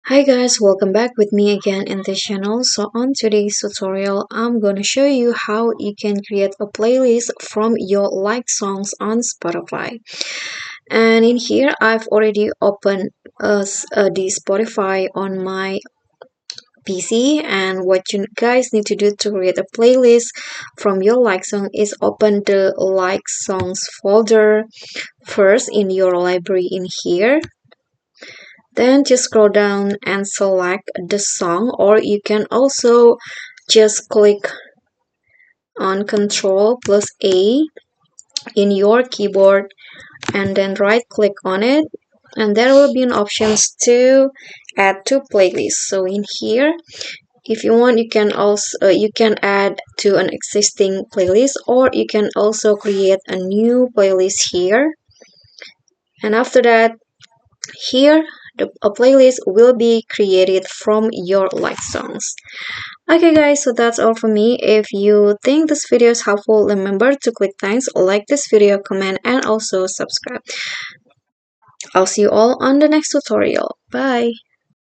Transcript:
Hi guys, welcome back with me again in this channel. So on today's tutorial, I'm gonna show you how you can create a playlist from your liked songs on Spotify. And in here, I've already opened the Spotify on my PC, and what you guys need to do to create a playlist from your like song is open the like songs folder first in your library in here. Then just scroll down and select the song, or you can also just click on Ctrl plus A in your keyboard and then right click on it, and there will be an options to add to playlist. So in here, if you want, you can also you can add to an existing playlist, or you can also create a new playlist here. And after that, here a playlist will be created from your like songs. Okay guys, so that's all for me. If you think this video is helpful, remember to click thanks, like this video, comment, and also subscribe. I'll see you all on the next tutorial. Bye.